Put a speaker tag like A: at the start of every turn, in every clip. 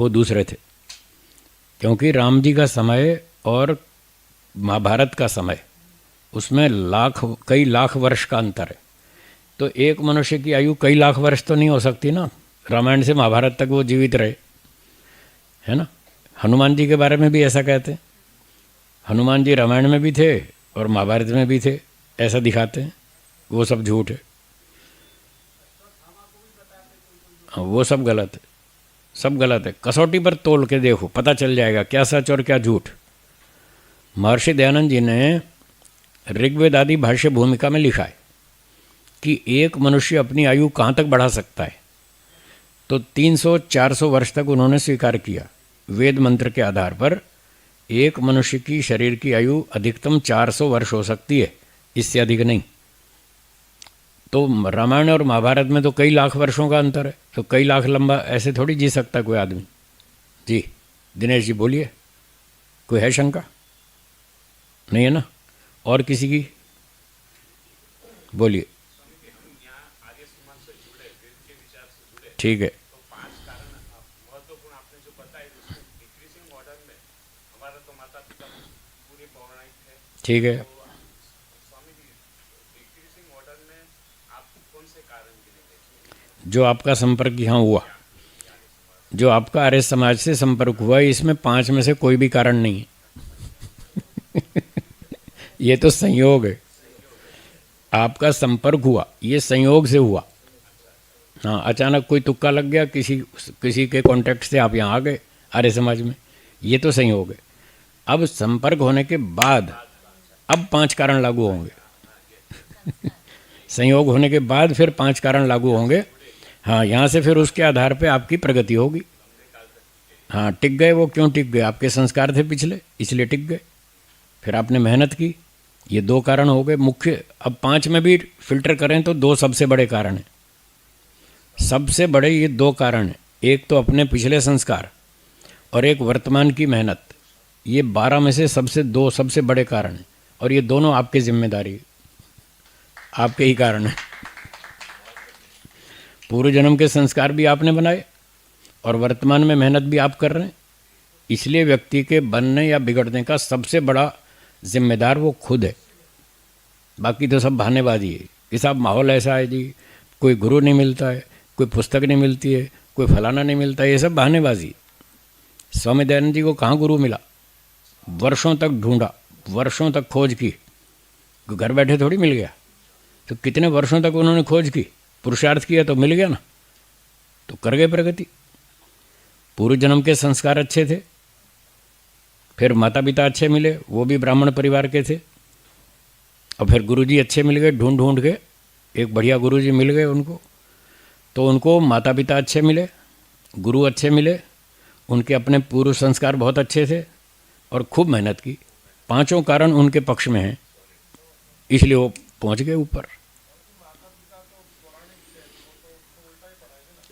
A: वो दूसरे थे, क्योंकि राम जी का समय और महाभारत का समय, उसमें कई लाख वर्ष का अंतर है। तो एक मनुष्य की आयु कई लाख वर्ष तो नहीं हो सकती ना। रामायण से महाभारत तक वो जीवित रहे, है ना। हनुमान जी के बारे में भी ऐसा कहते हैं, हनुमान जी रामायण में भी थे और महाभारत में भी थे, ऐसा दिखाते हैं। वो सब झूठ है, वो सब गलत है, सब गलत है। कसौटी पर तोल के देखो, पता चल जाएगा क्या सच और क्या झूठ। महर्षि दयानंद जी ने ऋग्वेद आदि भाष्य भूमिका में लिखा है कि एक मनुष्य अपनी आयु कहाँ तक बढ़ा सकता है। तो 300-400 वर्ष तक उन्होंने स्वीकार किया। वेद मंत्र के आधार पर एक मनुष्य की शरीर की आयु अधिकतम 400 वर्ष हो सकती है, इससे अधिक नहीं। तो रामायण और महाभारत में तो कई लाख वर्षों का अंतर है, तो कई लाख लंबा ऐसे थोड़ी जी सकता कोई आदमी। जी दिनेश जी बोलिए, कोई है शंका? नहीं है ना? और किसी की? बोलिए। ठीक है, ठीक है। जो आपका संपर्क यहाँ हुआ, जो आपका आर्य समाज से संपर्क हुआ, इसमें 5 में से कोई भी कारण नहीं है। ये तो संयोग है। आपका संपर्क हुआ, ये संयोग से हुआ। हाँ, अचानक कोई तुक्का लग गया, किसी के कांटेक्ट से आप यहाँ आ गए आर्य समाज में, ये तो संयोग है। अब संपर्क होने के बाद अब 5 कारण लागू होंगे। संयोग होने के बाद फिर 5 कारण लागू होंगे। हाँ, यहाँ से फिर उसके आधार पे आपकी प्रगति होगी। हाँ, टिक गए। वो क्यों टिक गए? आपके संस्कार थे पिछले, इसलिए टिक गए। फिर आपने मेहनत की, ये 2 कारण हो गए मुख्य। अब 5 में भी फिल्टर करें तो 2 सबसे बड़े कारण हैं। सबसे बड़े ये 2 कारण हैं, एक तो अपने पिछले संस्कार और एक वर्तमान की मेहनत। ये 12 में से 2 सबसे बड़े कारण हैं, और ये दोनों आपकी जिम्मेदारी, आपके ही कारण है। पूर्व जन्म के संस्कार भी आपने बनाए और वर्तमान में मेहनत भी आप कर रहे हैं। इसलिए व्यक्ति के बनने या बिगड़ने का सबसे बड़ा जिम्मेदार वो खुद है। बाकी तो सब बहानेबाजी है कि साहब माहौल ऐसा है जी, कोई गुरु नहीं मिलता है, कोई पुस्तक नहीं मिलती है, कोई फलाना नहीं मिलता है, ये सब बहानेबाजी। स्वामी दयानंद जी को कहाँ गुरु मिला? वर्षों तक ढूंढा, वर्षों तक खोज की, घर बैठे थोड़ी मिल गया। तो कितने वर्षों तक उन्होंने खोज की, पुरुषार्थ किया, तो मिल गया ना, तो कर गए प्रगति। पूर्व जन्म के संस्कार अच्छे थे, फिर माता पिता अच्छे मिले, वो भी ब्राह्मण परिवार के थे, और फिर गुरुजी अच्छे मिल गए, ढूंढ ढूंढ के एक बढ़िया गुरुजी मिल गए उनको। तो उनको माता पिता अच्छे मिले, गुरु अच्छे मिले, उनके अपने पूर्व संस्कार बहुत अच्छे थे और खूब मेहनत की। 5 कारण उनके पक्ष में हैं, इसलिए वो पहुंच गए ऊपर।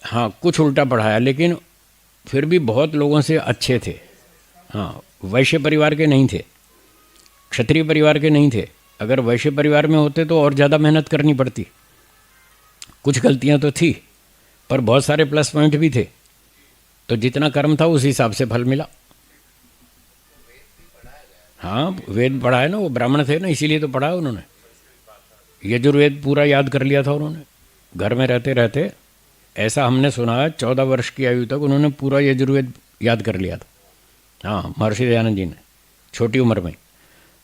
A: हाँ, कुछ उल्टा पढ़ाया, लेकिन फिर भी बहुत लोगों से अच्छे थे। हाँ, वैश्य परिवार के नहीं थे, क्षत्रिय परिवार के नहीं थे। अगर वैश्य परिवार में होते तो और ज़्यादा मेहनत करनी पड़ती। कुछ गलतियां तो थी, पर बहुत सारे प्लस पॉइंट भी थे। तो जितना कर्म था उस हिसाब से फल मिला। हाँ, वेद पढ़ा है ना, वो ब्राह्मण थे ना, इसीलिए तो पढ़ा उन्होंने। यजुर्वेद पूरा याद कर लिया था उन्होंने, घर में रहते रहते। ऐसा हमने सुना है 14 वर्ष की आयु तक उन्होंने पूरा यजुर्वेद याद कर लिया था। हाँ, महर्षि दयानंद जी ने, छोटी उम्र में।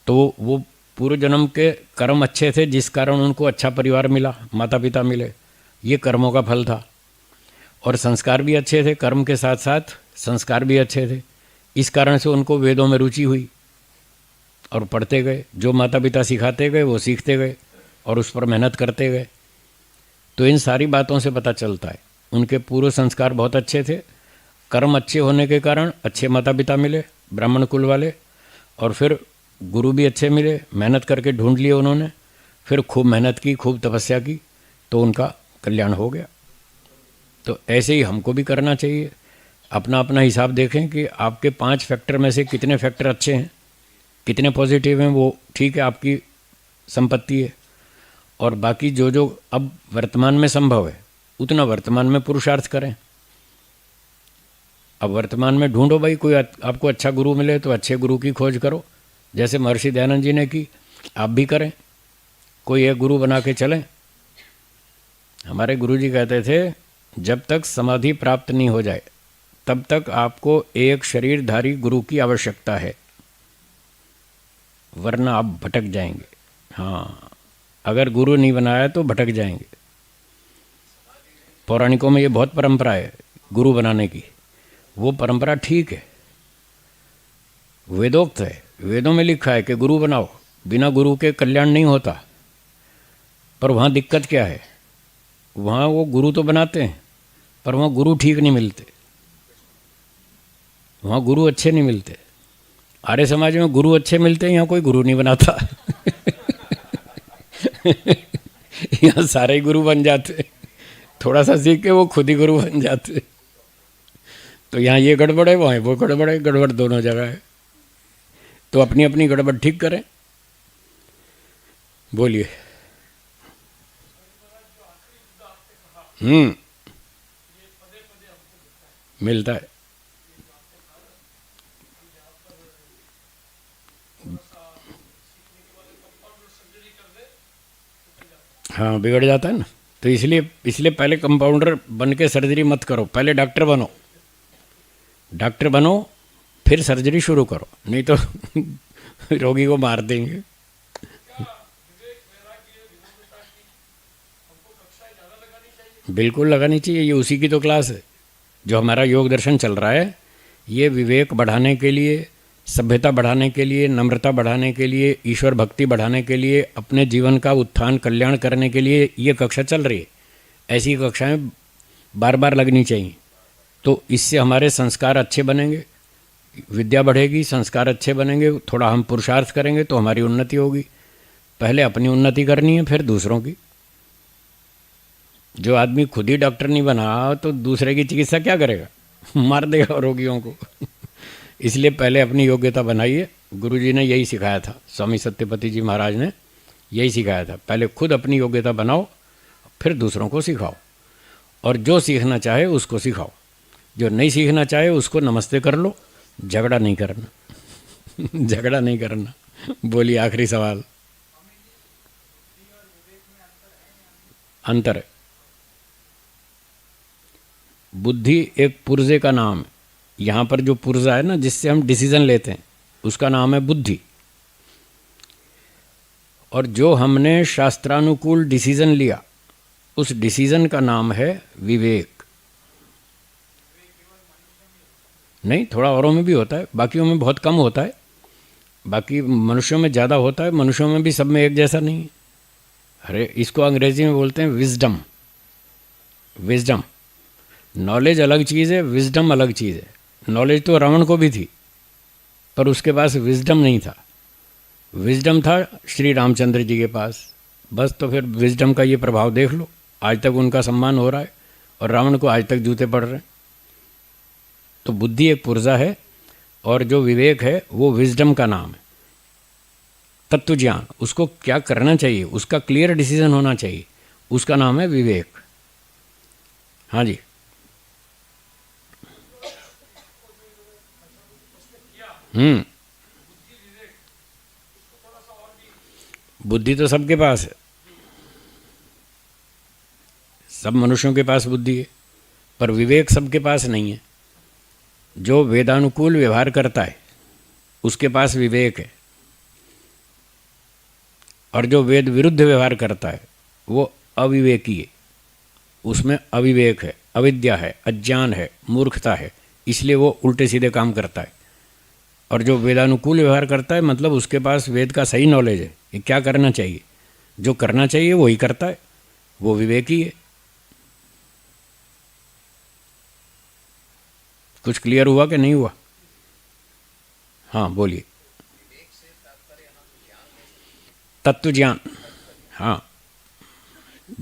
A: तो वो पूर्व जन्म के कर्म अच्छे थे, जिस कारण उनको अच्छा परिवार मिला, माता पिता मिले, ये कर्मों का फल था। और संस्कार भी अच्छे थे, कर्म के साथ साथ संस्कार भी अच्छे थे, इस कारण से उनको वेदों में रुचि हुई और पढ़ते गए। जो माता पिता सिखाते गए वो सीखते गए और उस पर मेहनत करते गए। तो इन सारी बातों से पता चलता है उनके पूर्व संस्कार बहुत अच्छे थे, कर्म अच्छे होने के कारण अच्छे माता पिता मिले, ब्राह्मण कुल वाले, और फिर गुरु भी अच्छे मिले, मेहनत करके ढूंढ लिए उन्होंने, फिर खूब मेहनत की, खूब तपस्या की, तो उनका कल्याण हो गया। तो ऐसे ही हमको भी करना चाहिए। अपना अपना हिसाब देखें कि आपके 5 फैक्टर में से कितने फैक्टर अच्छे हैं, कितने पॉजिटिव हैं, वो ठीक है, आपकी संपत्ति है। और बाकी जो जो अब वर्तमान में संभव है उतना वर्तमान में पुरुषार्थ करें। अब वर्तमान में ढूंढो भाई, कोई आपको अच्छा गुरु मिले तो अच्छे गुरु की खोज करो, जैसे महर्षि दयानंद जी ने की, आप भी करें, कोई एक गुरु बना के चलें। हमारे गुरु जी कहते थे जब तक समाधि प्राप्त नहीं हो जाए तब तक आपको एक शरीरधारी गुरु की आवश्यकता है, वरना आप भटक जाएंगे। हाँ, अगर गुरु नहीं बनाया तो भटक जाएंगे। पौराणिकों में ये बहुत परंपरा है गुरु बनाने की, वो परंपरा ठीक है, वेदोक्त है, वेदों में लिखा है कि गुरु बनाओ, बिना गुरु के कल्याण नहीं होता। पर वहाँ दिक्कत क्या है, वहाँ वो गुरु तो बनाते हैं पर वहाँ गुरु ठीक नहीं मिलते, वहाँ गुरु अच्छे नहीं मिलते। आर्य समाज में गुरु अच्छे मिलते हैं, यहाँ कोई गुरु नहीं बनाता। यहाँ सारे ही गुरु बन जाते, थोड़ा सा सीख के वो खुद ही गुरु बन जाते। तो यहाँ ये गड़बड़ है, वहाँ वो गड़बड़ है, गड़बड़ दोनों जगह है। तो अपनी अपनी गड़बड़ ठीक करें। बोलिए। मिलता है। हाँ, बिगड़ जाता है ना। तो इसलिए इसलिए पहले कंपाउंडर बन के सर्जरी मत करो, पहले डॉक्टर बनो, डॉक्टर बनो फिर सर्जरी शुरू करो, नहीं तो रोगी को मार देंगे। बिल्कुल लगानी चाहिए, ये उसी की तो क्लास है। जो हमारा योग दर्शन चल रहा है ये विवेक बढ़ाने के लिए, सभ्यता बढ़ाने के लिए, नम्रता बढ़ाने के लिए, ईश्वर भक्ति बढ़ाने के लिए, अपने जीवन का उत्थान कल्याण करने के लिए ये कक्षा चल रही है। ऐसी कक्षाएं बार बार लगनी चाहिए। तो इससे हमारे संस्कार अच्छे बनेंगे, विद्या बढ़ेगी, संस्कार अच्छे बनेंगे, थोड़ा हम पुरुषार्थ करेंगे तो हमारी उन्नति होगी। पहले अपनी उन्नति करनी है फिर दूसरों की। जो आदमी खुद ही डॉक्टर नहीं बना तो दूसरे की चिकित्सा क्या करेगा, मार देगा रोगियों को। इसलिए पहले अपनी योग्यता बनाइए। गुरुजी ने यही सिखाया था, स्वामी सत्यपति जी महाराज ने यही सिखाया था, पहले खुद अपनी योग्यता बनाओ फिर दूसरों को सिखाओ। और जो सीखना चाहे उसको सिखाओ, जो नहीं सीखना चाहे उसको नमस्ते कर लो, झगड़ा नहीं करना। झगड़ा नहीं करना। बोलिए आखिरी सवाल। अंतर है। बुद्धि एक पुर्जे का नाम है। यहाँ पर जो पुर्जा है ना, जिससे हम डिसीजन लेते हैं, उसका नाम है बुद्धि। और जो हमने शास्त्रानुकूल डिसीजन लिया उस डिसीजन का नाम है विवेक। नहीं, थोड़ा औरों में भी होता है, बाकियों में बहुत कम होता है। बाकी मनुष्यों में ज़्यादा होता है, मनुष्यों में भी सब में एक जैसा नहीं है। अरे इसको अंग्रेजी में बोलते हैं विजडम। विजडम, नॉलेज अलग चीज़ है, विजडम अलग चीज़ है। नॉलेज तो रावण को भी थी पर उसके पास विजडम नहीं था। विजडम था श्री रामचंद्र जी के पास, बस। तो फिर विजडम का ये प्रभाव देख लो, आज तक उनका सम्मान हो रहा है और रावण को आज तक जूते पड़ रहे हैं। तो बुद्धि एक पुर्जा है और जो विवेक है वो विजडम का नाम है। तत्व ज्ञान, उसको क्या करना चाहिए उसका क्लियर डिसीजन होना चाहिए, उसका नाम है विवेक। हाँ जी। बुद्धि तो सबके पास है, सब मनुष्यों के पास बुद्धि है, पर विवेक सबके पास नहीं है। जो वेदानुकूल व्यवहार करता है उसके पास विवेक है, और जो वेद विरुद्ध व्यवहार करता है वो अविवेकी है, उसमें अविवेक है, अविद्या है, अज्ञान है, मूर्खता है, इसलिए वो उल्टे सीधे काम करता है। और जो वेदानुकूल व्यवहार करता है मतलब उसके पास वेद का सही नॉलेज है, ये क्या करना चाहिए, जो करना चाहिए वही करता है, वो विवेकी है। कुछ क्लियर हुआ कि नहीं हुआ? हाँ बोलिए। तत्व ज्ञान, हाँ,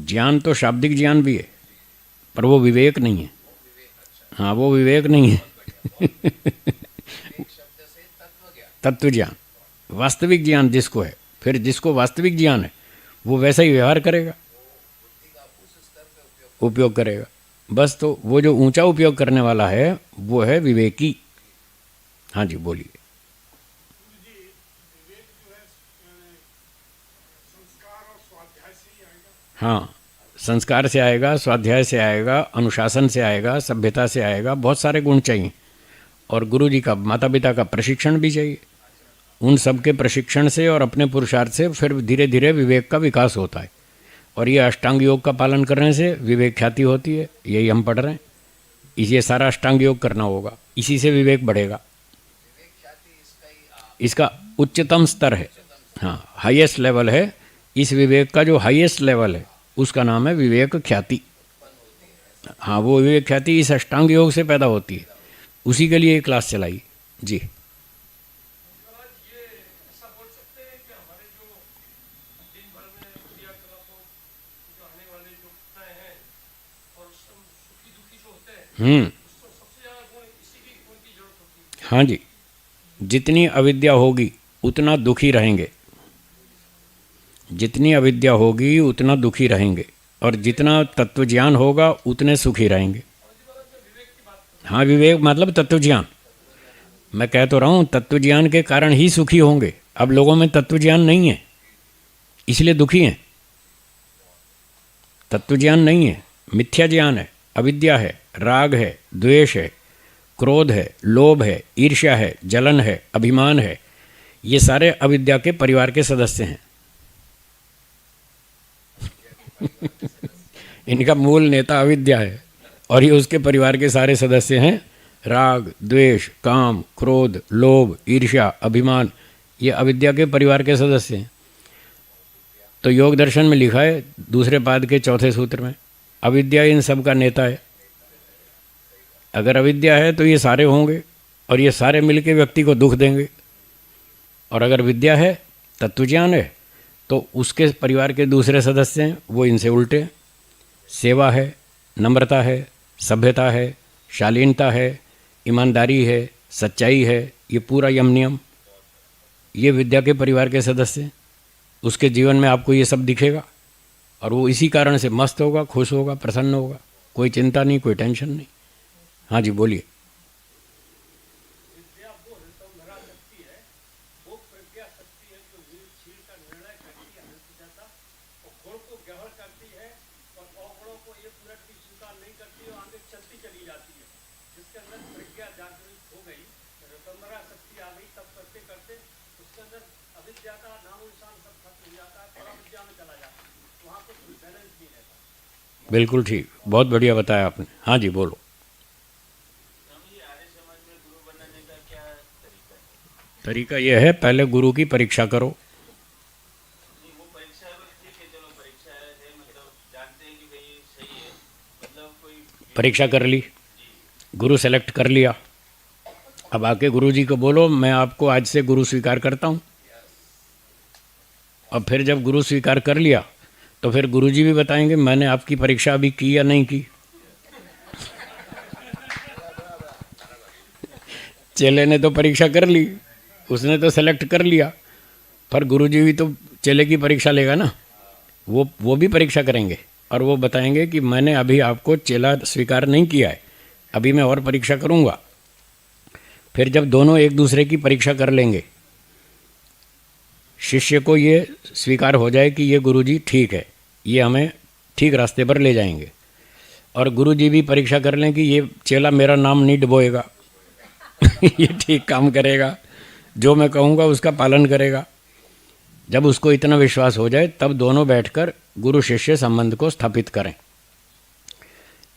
A: ज्ञान तो शाब्दिक ज्ञान भी है पर वो विवेक नहीं है। हाँ, वो विवेक नहीं है। तत्व ज्ञान, वास्तविक ज्ञान जिसको है, फिर जिसको वास्तविक ज्ञान है वो वैसा ही व्यवहार करेगा, उपयोग करेगा। बस। तो वो जो ऊंचा उपयोग करने वाला है वो है विवेकी। हाँ जी बोलिए।
B: जी, विवेक जो है संस्कार और स्वाध्याय से ही आएगा।
A: हाँ, संस्कार से आएगा, स्वाध्याय से आएगा, अनुशासन से आएगा, सभ्यता से आएगा, बहुत सारे गुण चाहिए। और गुरु जी का, माता पिता का प्रशिक्षण भी चाहिए। उन सब के प्रशिक्षण से और अपने पुरुषार्थ से फिर धीरे धीरे विवेक का विकास होता है। और ये अष्टांग योग का पालन करने से विवेक ख्याति होती है, यही हम पढ़ रहे हैं। ये सारा अष्टांग योग करना होगा, इसी से विवेक बढ़ेगा। इसका उच्चतम स्तर है, हाँ, हाईएस्ट लेवल है। इस विवेक का जो हाईएस्ट लेवल है उसका नाम है विवेक ख्याति। हाँ, वो विवेक ख्याति इस अष्टांग योग से पैदा होती है, उसी के लिए ये क्लास चलाई जी।
B: महाराज, ये ऐसा बोल सकते हैं कि हमारे जो दिन भर में क्रियाकलापों जो आने वाले जो घटनाएं हैं और उसमें सुखी दुखी जो होते हैं उसको सबसे ज्यादा गुण इसी की गुण की जरूरत होती है।
A: हाँ जी, जितनी अविद्या होगी उतना दुखी रहेंगे, जितनी अविद्या होगी उतना दुखी रहेंगे, और जितना तत्व ज्ञान होगा उतने सुखी रहेंगे। हाँ, विवेक मतलब तत्व ज्ञान। मैं कह तो रहा हूँ तत्व ज्ञान के कारण ही सुखी होंगे। अब लोगों में तत्व ज्ञान नहीं है इसलिए दुखी हैं। तत्व ज्ञान नहीं है, मिथ्या ज्ञान है, अविद्या है, राग है, द्वेष है, क्रोध है, लोभ है, ईर्ष्या है, जलन है, अभिमान है। ये सारे अविद्या के परिवार के सदस्य हैं। इनका मूल नेता अविद्या है और ये उसके परिवार के सारे सदस्य हैं। राग, द्वेष, काम, क्रोध, लोभ, ईर्ष्या, अभिमान, ये अविद्या के परिवार के सदस्य हैं। तो योग दर्शन में लिखा है दूसरे पाद के चौथे सूत्र में, अविद्या इन सब का नेता है। अगर अविद्या है तो ये सारे होंगे और ये सारे मिलके व्यक्ति को दुख देंगे। और अगर विद्या है, तत्वज्ञान है, तो उसके परिवार के दूसरे सदस्य हैं वो इनसे उल्टे हैं। सेवा है, नम्रता है, सभ्यता है, शालीनता है, ईमानदारी है, सच्चाई है, ये पूरा यम नियम, ये विद्या के परिवार के सदस्य हैं। उसके जीवन में आपको ये सब दिखेगा और वो इसी कारण से मस्त होगा, खुश होगा, प्रसन्न होगा, कोई चिंता नहीं, कोई टेंशन नहीं। हाँ जी बोलिए।
B: विद्या वो हृतंभरा शक्ति है, वो प्रज्ञा शक्ति है जो वीर छील का निर्णय करती है हृदयता, और गुण को गहर करती है और अवगुणों को एक मिनट भी स्वीकार नहीं करती और आगे चलती चली जाती है। जिसके अंदर प्रज्ञा जागृत हो गई, हृतंभरा शक्ति आ गई, तब करते करते उसके अंदर अविद्या का नामो निशान सब खत्म हो जाता है, पराविद्या में चला जाता है, वहाँ कुछ बैलेंस नहीं रहता।
A: बिल्कुल ठीक, बहुत बढ़िया बताया आपने। हाँ जी बोलो। तरीका यह है, पहले गुरु की परीक्षा करो। परीक्षा कर ली, गुरु सेलेक्ट कर लिया, अब आके गुरु जी को बोलो मैं आपको आज से गुरु स्वीकार करता हूँ। और फिर जब गुरु स्वीकार कर लिया तो फिर गुरु जी भी बताएंगे मैंने आपकी परीक्षा अभी की या नहीं की। चेले ने तो परीक्षा कर ली, उसने तो सेलेक्ट कर लिया, पर गुरुजी भी तो चेले की परीक्षा लेगा ना। वो भी परीक्षा करेंगे और वो बताएंगे कि मैंने अभी आपको चेला स्वीकार नहीं किया है, अभी मैं और परीक्षा करूँगा। फिर जब दोनों एक दूसरे की परीक्षा कर लेंगे, शिष्य को ये स्वीकार हो जाए कि ये गुरुजी ठीक है, ये हमें ठीक रास्ते पर ले जाएंगे, और गुरुजी भी परीक्षा कर लें कि ये चेला मेरा नाम नहीं डुबोएगा ये ठीक काम करेगा, जो मैं कहूँगा उसका पालन करेगा। जब उसको इतना विश्वास हो जाए तब दोनों बैठकर गुरु शिष्य संबंध को स्थापित करें।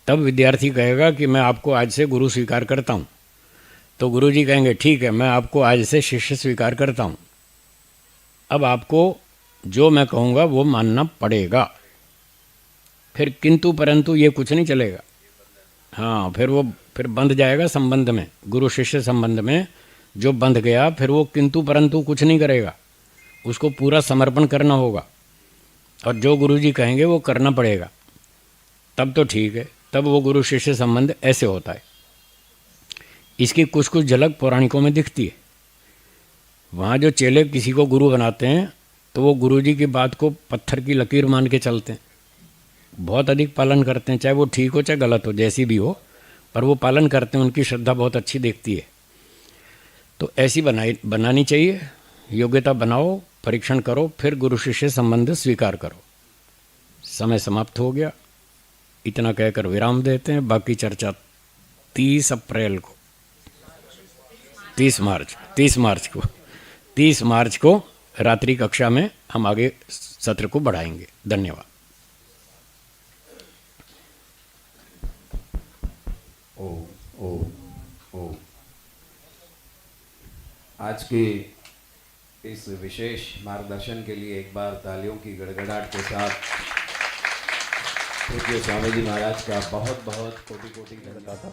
A: तब विद्यार्थी कहेगा कि मैं आपको आज से गुरु स्वीकार करता हूँ, तो गुरु जी कहेंगे ठीक है मैं आपको आज से शिष्य स्वीकार करता हूँ, अब आपको जो मैं कहूँगा वो मानना पड़ेगा। फिर किंतु परंतु ये कुछ नहीं चलेगा। हाँ, फिर बंध जाएगा संबंध में, गुरु शिष्य संबंध में जो बंध गया फिर वो किंतु परंतु कुछ नहीं करेगा, उसको पूरा समर्पण करना होगा और जो गुरु जी कहेंगे वो करना पड़ेगा। तब तो ठीक है, तब वो गुरु शिष्य संबंध ऐसे होता है। इसकी कुछ कुछ झलक पौराणिकों में दिखती है। वहाँ जो चेले किसी को गुरु बनाते हैं तो वो गुरु जी की बात को पत्थर की लकीर मान के चलते हैं, बहुत अधिक पालन करते हैं, चाहे वो ठीक हो चाहे गलत हो, जैसी भी हो, पर वो पालन करते हैं, उनकी श्रद्धा बहुत अच्छी देखती है। तो ऐसी बनानी चाहिए। योग्यता बनाओ, परीक्षण करो, फिर गुरु शिष्य संबंध स्वीकार करो। समय समाप्त हो गया, इतना कहकर विराम देते हैं। बाकी चर्चा 30 अप्रैल को, 30 मार्च को रात्रि कक्षा में हम आगे सत्र को बढ़ाएंगे। धन्यवाद।
C: ओ ओ ओ आज के इस विशेष मार्गदर्शन के लिए एक बार तालियों की गड़गड़ाहट के साथ पूज्य स्वामी जी महाराज का बहुत बहुत कोटि कोटि धन्यवाद।